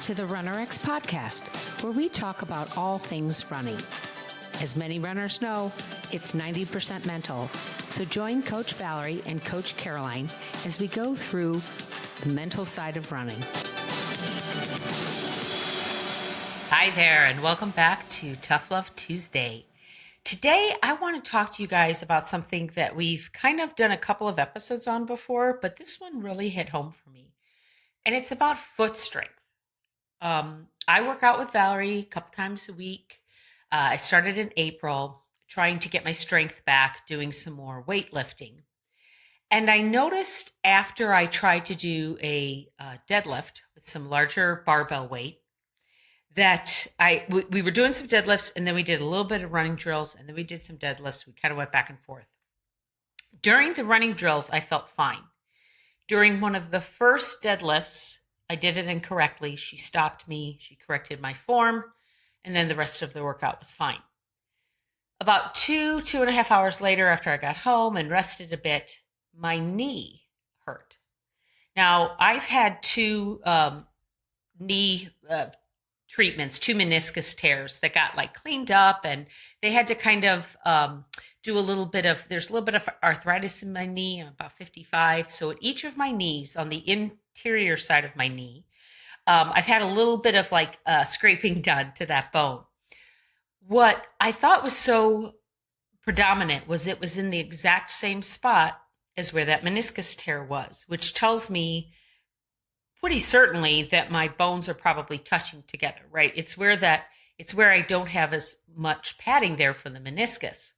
to the RunnerX podcast, where we talk about all things running. As many runners know, it's 90% mental. So join Coach Valerie and Coach Caroline as we go through the mental side of running. Hi there, and welcome back to Tough Love Tuesday. Today, I want to talk to you guys about something that we've kind of done a couple of episodes on before, but this one really hit home for me. And it's about foot strength. I work out with Valerie a couple times a week. I started in April trying to get my strength back, doing some more weightlifting. And I noticed after I tried to do a deadlift with some larger barbell weight, that we were doing some deadlifts, and then we did a little bit of running drills, and then we did some deadlifts. We kind of went back and forth. During the running drills, I felt fine. During one of the first deadlifts, I did it incorrectly. She stopped me. She corrected my form, and then the rest of the workout was fine. About 2.5 hours later, after I got home and rested a bit, my knee hurt. Now, I've had two knee treatments, 2 meniscus tears that got cleaned up, and they had to kind of do a little bit of, there's a little bit of arthritis in my knee. I'm about 55. So at each of my knees, on the interior side of my knee, I've had a little bit of scraping done to that bone. What I thought was so predominant was it was in the exact same spot as where that meniscus tear was, which tells me pretty certainly that my bones are probably touching together, right? It's where I don't have as much padding there from the meniscus.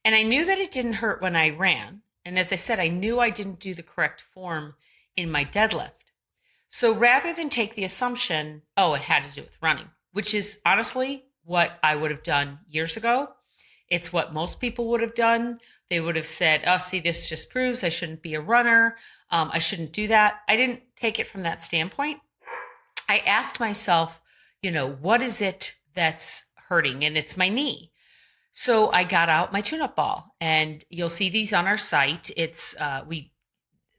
And I knew that it didn't hurt when I ran. And as I said, I knew I didn't do the correct form in my deadlift. So rather than take the assumption, it had to do with running, which is honestly what I would have done years ago. It's what most people would have done. They would have said, see, this just proves I shouldn't be a runner. I shouldn't do that. I didn't take it from that standpoint. I asked myself, what is it that's hurting? And it's my knee. So I got out my tune-up ball, and you'll see these on our site. It's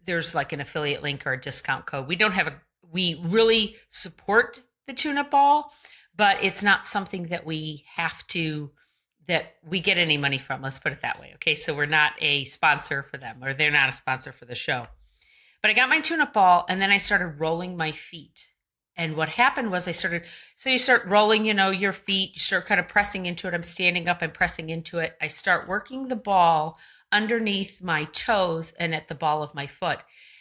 there's an affiliate link or a discount code. We really support the tune-up ball, but it's not something that we get any money from. Let's put it that way. Okay. So we're not a sponsor for them, or they're not a sponsor for the show. But I got my tune-up ball, and then I started rolling my feet. And what happened was you start rolling, your feet, you start kind of pressing into it. I'm standing up and pressing into it. I start working the ball underneath my toes and at the ball of my foot.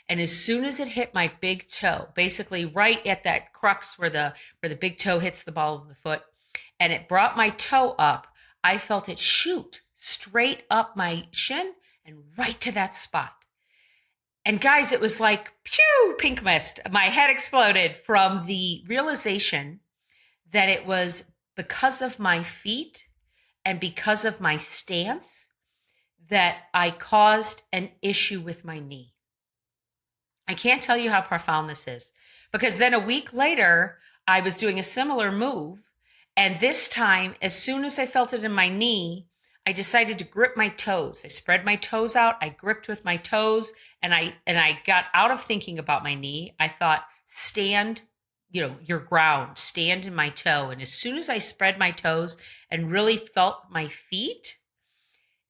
And as soon as it hit my big toe, basically right at that crux where the big toe hits the ball of the foot, and it brought my toe up, I felt it shoot straight up my shin and right to that spot. And guys, it was like, pew, pink mist. My head exploded from the realization that it was because of my feet and because of my stance that I caused an issue with my knee. I can't tell you how profound this is, because then a week later, I was doing a similar move. And this time, as soon as I felt it in my knee, I decided to grip my toes. I spread my toes out. I gripped with my toes, and I got out of thinking about my knee. I thought, stand, your ground, stand in my toe. And as soon as I spread my toes and really felt my feet,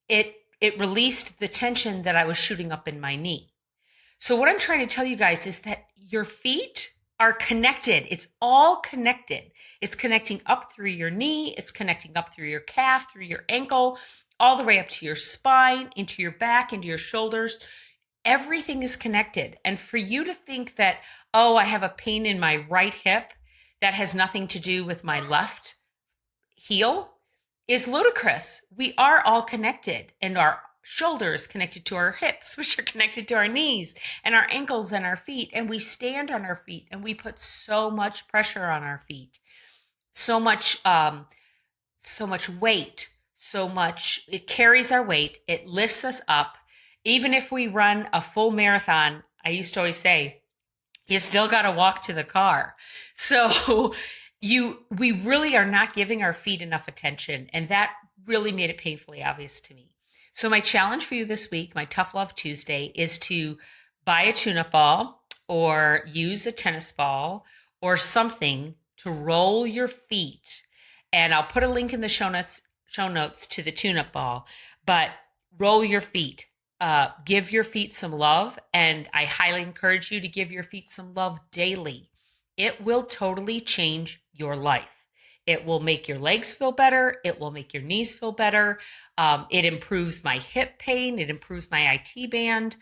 it released the tension that I was shooting up in my knee. So what I'm trying to tell you guys is that your feet are connected. It's all connected. It's connecting up through your knee. It's connecting up through your calf, through your ankle, all the way up to your spine, into your back, into your shoulders. Everything is connected. And for you to think that, I have a pain in my right hip that has nothing to do with my left heel is ludicrous. We are all connected, and our shoulders connected to our hips, which are connected to our knees, and our ankles and our feet. And we stand on our feet, and we put so much pressure on our feet, so much weight, it carries our weight. It lifts us up. Even if we run a full marathon, I used to always say, you still got to walk to the car. So we really are not giving our feet enough attention. And that really made it painfully obvious to me. So my challenge for you this week, my Tough Love Tuesday, is to buy a tune-up ball or use a tennis ball or something to roll your feet. And I'll put a link in the show notes to the tune-up ball, but roll your feet. Give your feet some love, and I highly encourage you to give your feet some love daily. It will totally change your life. It will make your legs feel better. It will make your knees feel better. It improves my hip pain. It improves my IT band.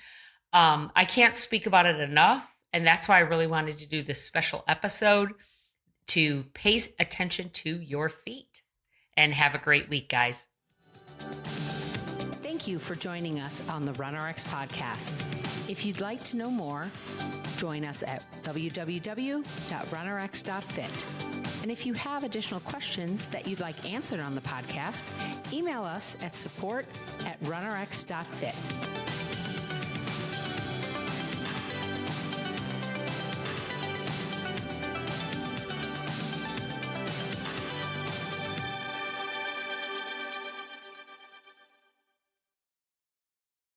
I can't speak about it enough, and that's why I really wanted to do this special episode to pay attention to your feet. And have a great week, guys. Thank you for joining us on the RunRx podcast. If you'd like to know more, join us at www.runrx.fit. And if you have additional questions that you'd like answered on the podcast, email us at support@runrx.fit.